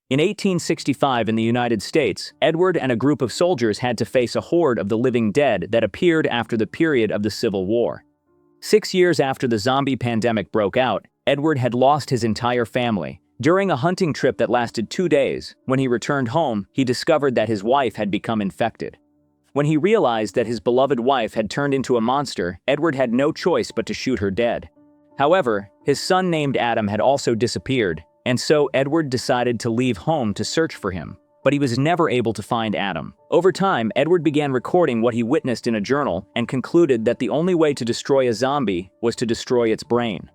In 1865 in the United States, Edward and a group of soldiers had to face a horde of the living dead that appeared after the period of the Civil War. 6 years after the zombie pandemic broke out, Edward had lost his entire family. During a hunting trip that lasted 2 days, when he returned home, he discovered that his wife had become infected. When he realized that his beloved wife had turned into a monster, Edward had no choice but to shoot her dead. However, his son named Adam had also disappeared, and so Edward decided to leave home to search for him. But he was never able to find Adam. Over time, Edward began recording what he witnessed in a journal and concluded that the only way to destroy a zombie was to destroy its brain.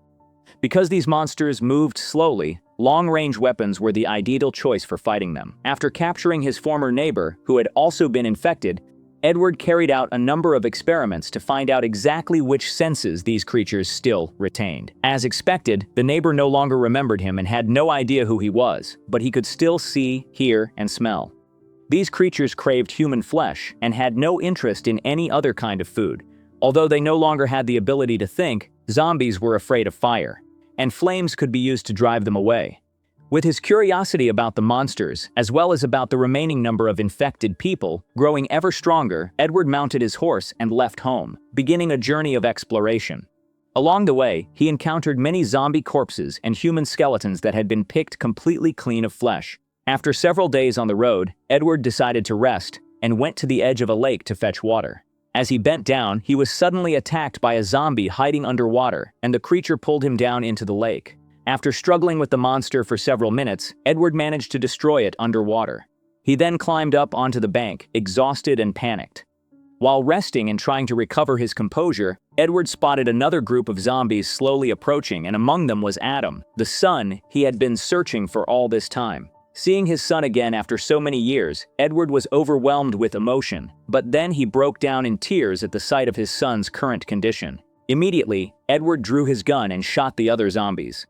Because these monsters moved slowly, long-range weapons were the ideal choice for fighting them. After capturing his former neighbor, who had also been infected, Edward carried out a number of experiments to find out exactly which senses these creatures still retained. As expected, the neighbor no longer remembered him and had no idea who he was, but he could still see, hear, and smell. These creatures craved human flesh and had no interest in any other kind of food. Although they no longer had the ability to think, zombies were afraid of fire, and flames could be used to drive them away. With his curiosity about the monsters, as well as about the remaining number of infected people, growing ever stronger, Edward mounted his horse and left home, beginning a journey of exploration. Along the way, he encountered many zombie corpses and human skeletons that had been picked completely clean of flesh. After several days on the road, Edward decided to rest and went to the edge of a lake to fetch water. As he bent down, he was suddenly attacked by a zombie hiding underwater, and the creature pulled him down into the lake. After struggling with the monster for several minutes, Edward managed to destroy it underwater. He then climbed up onto the bank, exhausted and panicked. While resting and trying to recover his composure, Edward spotted another group of zombies slowly approaching, and among them was Adam, the son he had been searching for all this time. Seeing his son again after so many years, Edward was overwhelmed with emotion, but then he broke down in tears at the sight of his son's current condition. Immediately, Edward drew his gun and shot the other zombies.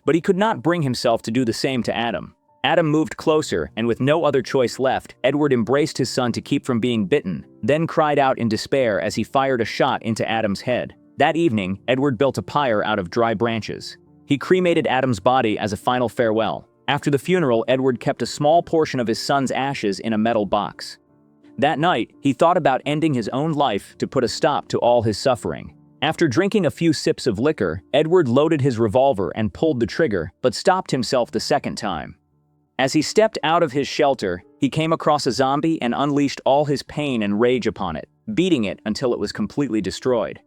But he could not bring himself to do the same to Adam. Adam moved closer, and with no other choice left, Edward embraced his son to keep from being bitten, then cried out in despair as he fired a shot into Adam's head. That evening, Edward built a pyre out of dry branches. He cremated Adam's body as a final farewell. After the funeral, Edward kept a small portion of his son's ashes in a metal box. That night, he thought about ending his own life to put a stop to all his suffering. After drinking a few sips of liquor, Edward loaded his revolver and pulled the trigger, but stopped himself the second time. As he stepped out of his shelter, he came across a zombie and unleashed all his pain and rage upon it, beating it until it was completely destroyed.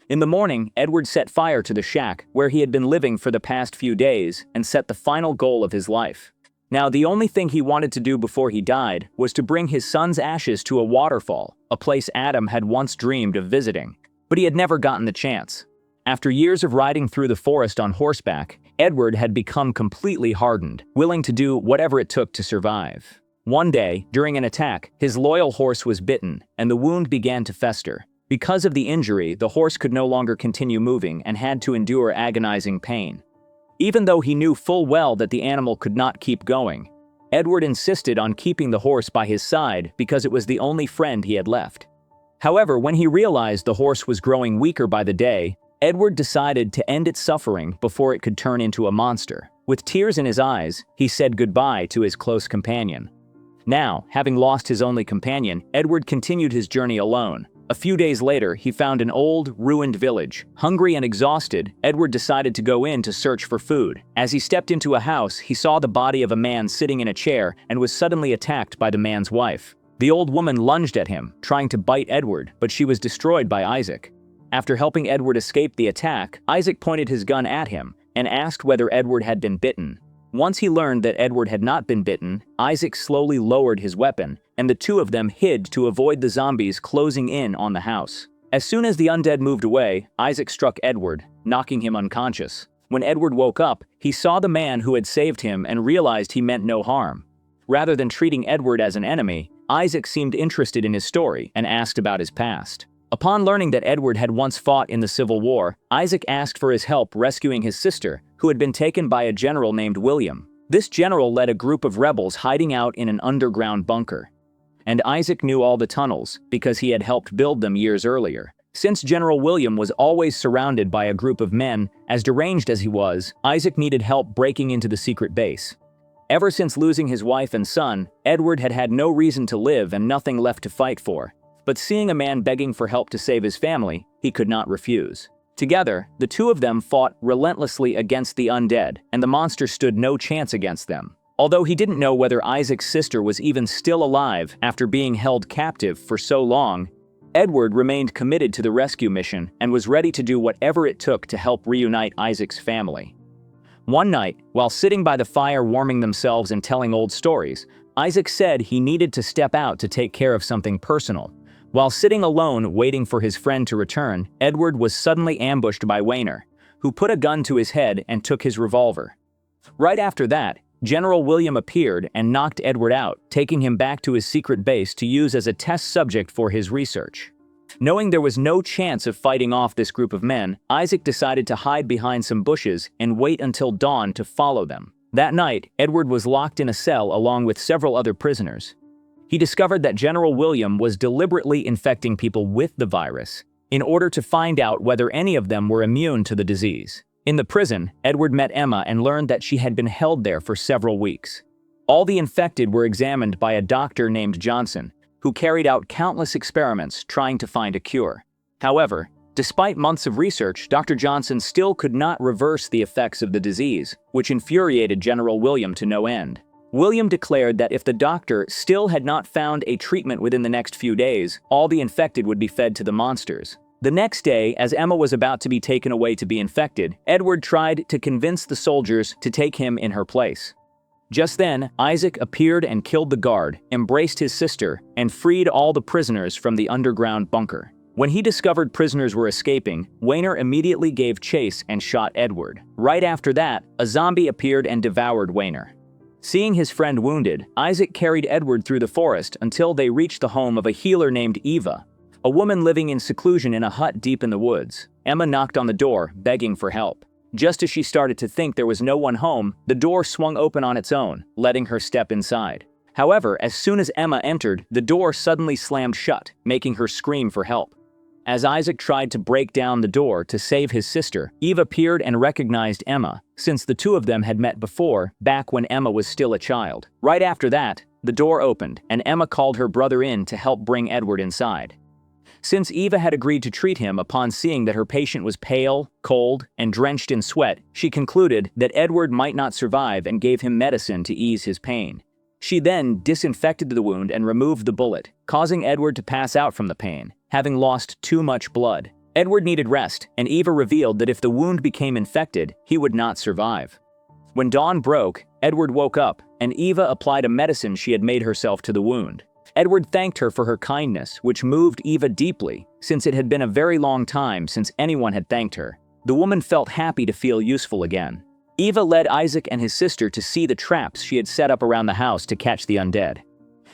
In the morning, Edward set fire to the shack where he had been living for the past few days and set the final goal of his life. Now, the only thing he wanted to do before he died was to bring his son's ashes to a waterfall, a place Adam had once dreamed of visiting. But he had never gotten the chance. After years of riding through the forest on horseback, Edward had become completely hardened, willing to do whatever it took to survive. One day, during an attack, his loyal horse was bitten, and the wound began to fester. Because of the injury, the horse could no longer continue moving and had to endure agonizing pain. Even though he knew full well that the animal could not keep going, Edward insisted on keeping the horse by his side because it was the only friend he had left. However, when he realized the horse was growing weaker by the day, Edward decided to end its suffering before it could turn into a monster. With tears in his eyes, he said goodbye to his close companion. Now, having lost his only companion, Edward continued his journey alone. A few days later, he found an old, ruined village. Hungry and exhausted, Edward decided to go in to search for food. As he stepped into a house, he saw the body of a man sitting in a chair and was suddenly attacked by the man's wife. The old woman lunged at him, trying to bite Edward, but she was destroyed by Isaac. After helping Edward escape the attack, Isaac pointed his gun at him and asked whether Edward had been bitten. Once he learned that Edward had not been bitten, Isaac slowly lowered his weapon, and the two of them hid to avoid the zombies closing in on the house. As soon as the undead moved away, Isaac struck Edward, knocking him unconscious. When Edward woke up, he saw the man who had saved him and realized he meant no harm. Rather than treating Edward as an enemy, Isaac seemed interested in his story and asked about his past. Upon learning that Edward had once fought in the Civil War, Isaac asked for his help rescuing his sister, who had been taken by a general named William. This general led a group of rebels hiding out in an underground bunker. And Isaac knew all the tunnels because he had helped build them years earlier. Since General William was always surrounded by a group of men, as deranged as he was, Isaac needed help breaking into the secret base. Ever since losing his wife and son, Edward had had no reason to live and nothing left to fight for. But seeing a man begging for help to save his family, he could not refuse. Together, the two of them fought relentlessly against the undead, and the monster stood no chance against them. Although he didn't know whether Isaac's sister was even still alive after being held captive for so long, Edward remained committed to the rescue mission and was ready to do whatever it took to help reunite Isaac's family. One night, while sitting by the fire warming themselves and telling old stories, Isaac said he needed to step out to take care of something personal. While sitting alone waiting for his friend to return, Edward was suddenly ambushed by Wayner, who put a gun to his head and took his revolver. Right after that, General William appeared and knocked Edward out, taking him back to his secret base to use as a test subject for his research. Knowing there was no chance of fighting off this group of men, Isaac decided to hide behind some bushes and wait until dawn to follow them. That night, Edward was locked in a cell along with several other prisoners. He discovered that General William was deliberately infecting people with the virus in order to find out whether any of them were immune to the disease. In the prison, Edward met Emma and learned that she had been held there for several weeks. All the infected were examined by a doctor named Johnson, who carried out countless experiments trying to find a cure. However, despite months of research, Dr. Johnson still could not reverse the effects of the disease, which infuriated General William to no end. William declared that if the doctor still had not found a treatment within the next few days, all the infected would be fed to the monsters. The next day, as Emma was about to be taken away to be infected, Edward tried to convince the soldiers to take him in her place. Just then, Isaac appeared and killed the guard, embraced his sister, and freed all the prisoners from the underground bunker. When he discovered prisoners were escaping, Wayner immediately gave chase and shot Edward. Right after that, a zombie appeared and devoured Wayner. Seeing his friend wounded, Isaac carried Edward through the forest until they reached the home of a healer named Eva, a woman living in seclusion in a hut deep in the woods. Emma knocked on the door, begging for help. Just as she started to think there was no one home, the door swung open on its own, letting her step inside. However, as soon as Emma entered, the door suddenly slammed shut, making her scream for help. As Isaac tried to break down the door to save his sister, Eve appeared and recognized Emma, since the two of them had met before, back when Emma was still a child. Right after that, the door opened, and Emma called her brother in to help bring Edward inside. Since Eva had agreed to treat him upon seeing that her patient was pale, cold, and drenched in sweat, she concluded that Edward might not survive and gave him medicine to ease his pain. She then disinfected the wound and removed the bullet, causing Edward to pass out from the pain, having lost too much blood. Edward needed rest, and Eva revealed that if the wound became infected, he would not survive. When dawn broke, Edward woke up, and Eva applied a medicine she had made herself to the wound. Edward thanked her for her kindness, which moved Eva deeply, since it had been a very long time since anyone had thanked her. The woman felt happy to feel useful again. Eva led Isaac and his sister to see the traps she had set up around the house to catch the undead.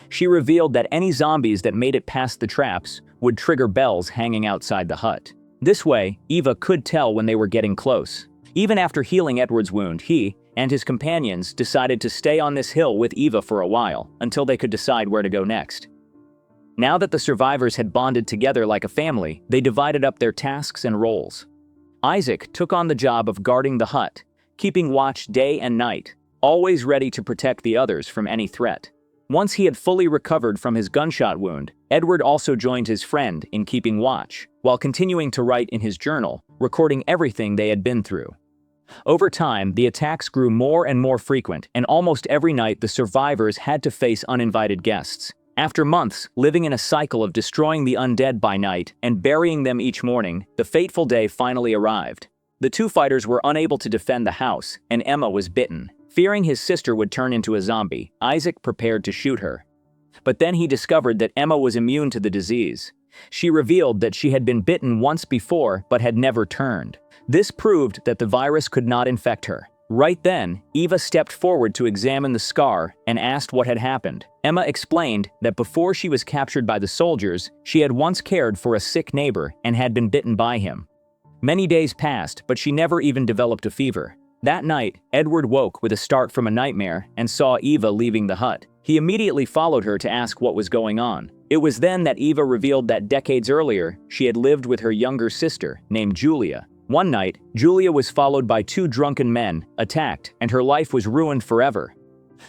She revealed that any zombies that made it past the traps would trigger bells hanging outside the hut. This way, Eva could tell when they were getting close. Even after healing Edward's wound, he and his companions decided to stay on this hill with Eva for a while, until they could decide where to go next. Now that the survivors had bonded together like a family, they divided up their tasks and roles. Isaac took on the job of guarding the hut, keeping watch day and night, always ready to protect the others from any threat. Once he had fully recovered from his gunshot wound, Edward also joined his friend in keeping watch, while continuing to write in his journal, recording everything they had been through. Over time, the attacks grew more and more frequent, and almost every night the survivors had to face uninvited guests. After months living in a cycle of destroying the undead by night and burying them each morning, the fateful day finally arrived. The two fighters were unable to defend the house, and Emma was bitten. Fearing his sister would turn into a zombie, Isaac prepared to shoot her. But then he discovered that Emma was immune to the disease. She revealed that she had been bitten once before but had never turned. This proved that the virus could not infect her. Right then, Eva stepped forward to examine the scar and asked what had happened. Emma explained that before she was captured by the soldiers, she had once cared for a sick neighbor and had been bitten by him. Many days passed, but she never even developed a fever. That night, Edward woke with a start from a nightmare and saw Eva leaving the hut. He immediately followed her to ask what was going on. It was then that Eva revealed that decades earlier, she had lived with her younger sister, named Julia. One night, Julia was followed by two drunken men, attacked, and her life was ruined forever.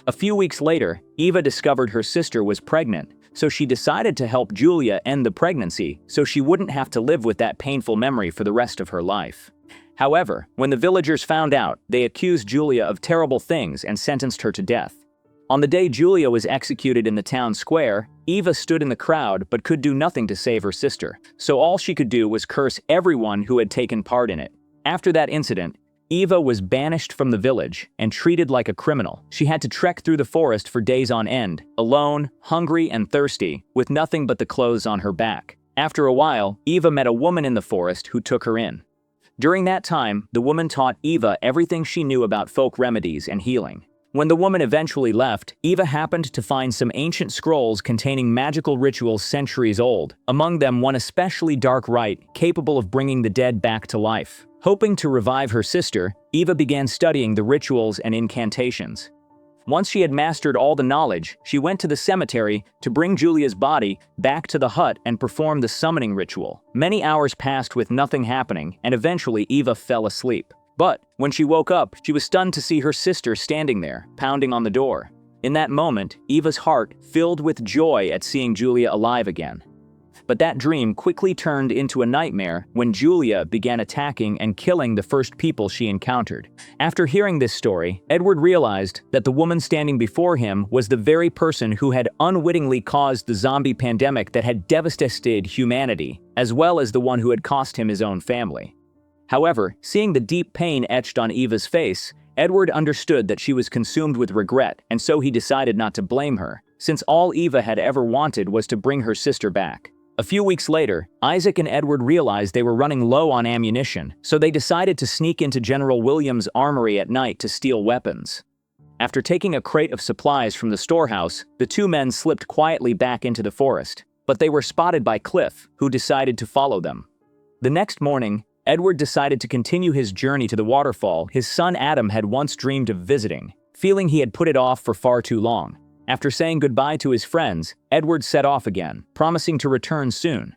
A few weeks later, Eva discovered her sister was pregnant, so she decided to help Julia end the pregnancy so she wouldn't have to live with that painful memory for the rest of her life. However, when the villagers found out, they accused Julia of terrible things and sentenced her to death. On the day Julia was executed in the town square, Eva stood in the crowd but could do nothing to save her sister, so all she could do was curse everyone who had taken part in it. After that incident, Eva was banished from the village and treated like a criminal. She had to trek through the forest for days on end, alone, hungry and thirsty, with nothing but the clothes on her back. After a while, Eva met a woman in the forest who took her in. During that time, the woman taught Eva everything she knew about folk remedies and healing. When the woman eventually left, Eva happened to find some ancient scrolls containing magical rituals centuries old, among them one especially dark rite capable of bringing the dead back to life. Hoping to revive her sister, Eva began studying the rituals and incantations. Once she had mastered all the knowledge, she went to the cemetery to bring Julia's body back to the hut and perform the summoning ritual. Many hours passed with nothing happening, and eventually Eva fell asleep. But when she woke up, she was stunned to see her sister standing there, pounding on the door. In that moment, Eva's heart filled with joy at seeing Julia alive again. But that dream quickly turned into a nightmare when Julia began attacking and killing the first people she encountered. After hearing this story, Edward realized that the woman standing before him was the very person who had unwittingly caused the zombie pandemic that had devastated humanity, as well as the one who had cost him his own family. However, seeing the deep pain etched on Eva's face, Edward understood that she was consumed with regret, and so he decided not to blame her, since all Eva had ever wanted was to bring her sister back. A few weeks later, Isaac and Edward realized they were running low on ammunition, so they decided to sneak into General William's armory at night to steal weapons. After taking a crate of supplies from the storehouse, the two men slipped quietly back into the forest, but they were spotted by Cliff, who decided to follow them. The next morning, Edward decided to continue his journey to the waterfall his son Adam had once dreamed of visiting, feeling he had put it off for far too long. After saying goodbye to his friends, Edward set off again, promising to return soon.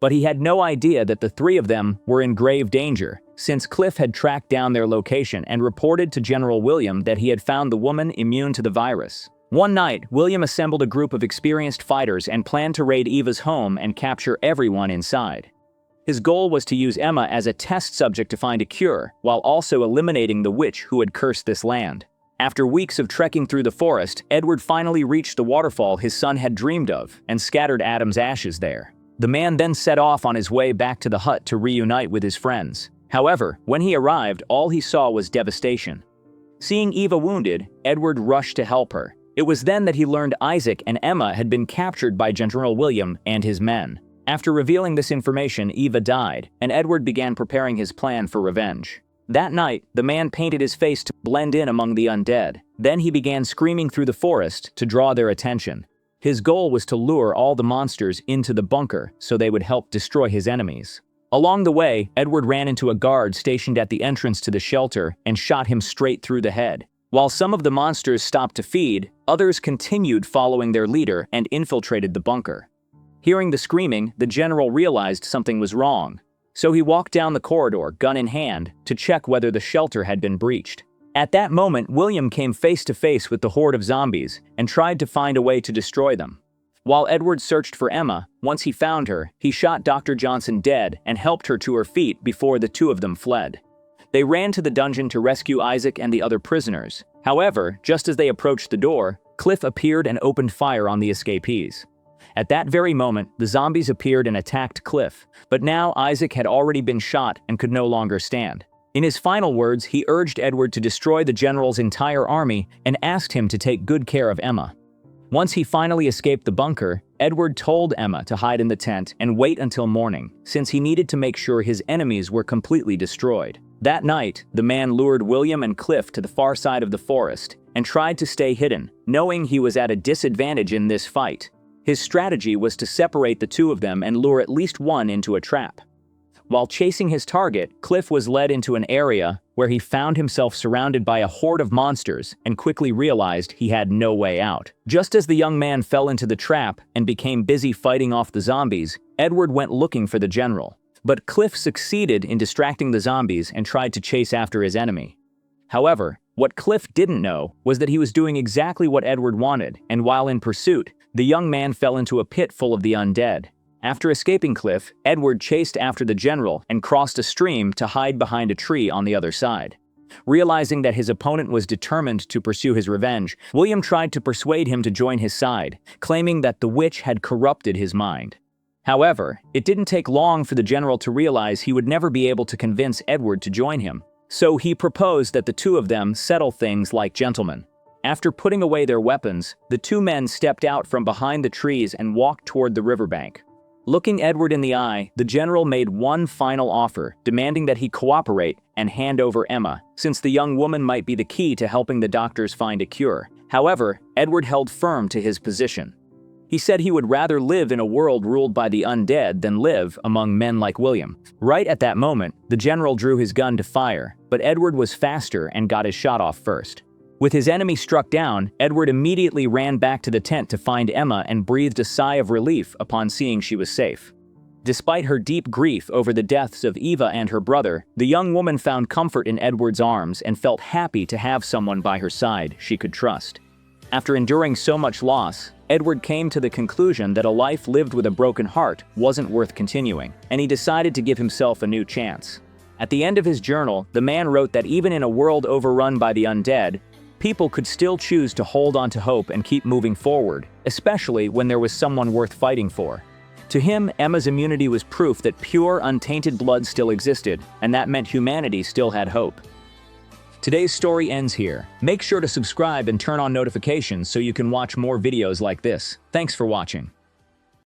But he had no idea that the three of them were in grave danger, since Cliff had tracked down their location and reported to General William that he had found the woman immune to the virus. One night, William assembled a group of experienced fighters and planned to raid Eva's home and capture everyone inside. His goal was to use Emma as a test subject to find a cure, while also eliminating the witch who had cursed this land. After weeks of trekking through the forest, Edward finally reached the waterfall his son had dreamed of and scattered Adam's ashes there. The man then set off on his way back to the hut to reunite with his friends. However, when he arrived, all he saw was devastation. Seeing Eva wounded, Edward rushed to help her. It was then that he learned Isaac and Emma had been captured by General William and his men. After revealing this information, Eva died, and Edward began preparing his plan for revenge. That night, the man painted his face to blend in among the undead. Then he began screaming through the forest to draw their attention. His goal was to lure all the monsters into the bunker so they would help destroy his enemies. Along the way, Edward ran into a guard stationed at the entrance to the shelter and shot him straight through the head. While some of the monsters stopped to feed, others continued following their leader and infiltrated the bunker. Hearing the screaming, the general realized something was wrong. So he walked down the corridor, gun in hand, to check whether the shelter had been breached. At that moment, William came face to face with the horde of zombies and tried to find a way to destroy them. While Edward searched for Emma, once he found her, he shot Dr. Johnson dead and helped her to her feet before the two of them fled. They ran to the dungeon to rescue Isaac and the other prisoners. However, just as they approached the door, Cliff appeared and opened fire on the escapees. At that very moment, the zombies appeared and attacked Cliff, but now Isaac had already been shot and could no longer stand. In his final words, he urged Edward to destroy the general's entire army and asked him to take good care of Emma. Once he finally escaped the bunker, Edward told Emma to hide in the tent and wait until morning, since he needed to make sure his enemies were completely destroyed. That night, the man lured William and Cliff to the far side of the forest and tried to stay hidden, knowing he was at a disadvantage in this fight. His strategy was to separate the two of them and lure at least one into a trap. While chasing his target, Cliff was led into an area where he found himself surrounded by a horde of monsters and quickly realized he had no way out. Just as the young man fell into the trap and became busy fighting off the zombies, Edward went looking for the general. But Cliff succeeded in distracting the zombies and tried to chase after his enemy. However, What Cliff didn't know was that he was doing exactly what Edward wanted, and while in pursuit, the young man fell into a pit full of the undead. After escaping Cliff, Edward chased after the general and crossed a stream to hide behind a tree on the other side. Realizing that his opponent was determined to pursue his revenge, William tried to persuade him to join his side, claiming that the witch had corrupted his mind. However, it didn't take long for the general to realize he would never be able to convince Edward to join him. So he proposed that the two of them settle things like gentlemen. After putting away their weapons, the two men stepped out from behind the trees and walked toward the riverbank. Looking Edward in the eye, the general made one final offer, demanding that he cooperate and hand over Emma, since the young woman might be the key to helping the doctors find a cure. However, Edward held firm to his position. He said he would rather live in a world ruled by the undead than live among men like William. Right at that moment, the general drew his gun to fire, but Edward was faster and got his shot off first. With his enemy struck down, Edward immediately ran back to the tent to find Emma and breathed a sigh of relief upon seeing she was safe. Despite her deep grief over the deaths of Eva and her brother, the young woman found comfort in Edward's arms and felt happy to have someone by her side she could trust. After enduring so much loss, Edward came to the conclusion that a life lived with a broken heart wasn't worth continuing, and he decided to give himself a new chance. At the end of his journal, the man wrote that even in a world overrun by the undead, people could still choose to hold on to hope and keep moving forward, especially when there was someone worth fighting for. To him, Emma's immunity was proof that pure, untainted blood still existed, and that meant humanity still had hope. Today's story ends here. Make sure to subscribe and turn on notifications so you can watch more videos like this. Thanks for watching.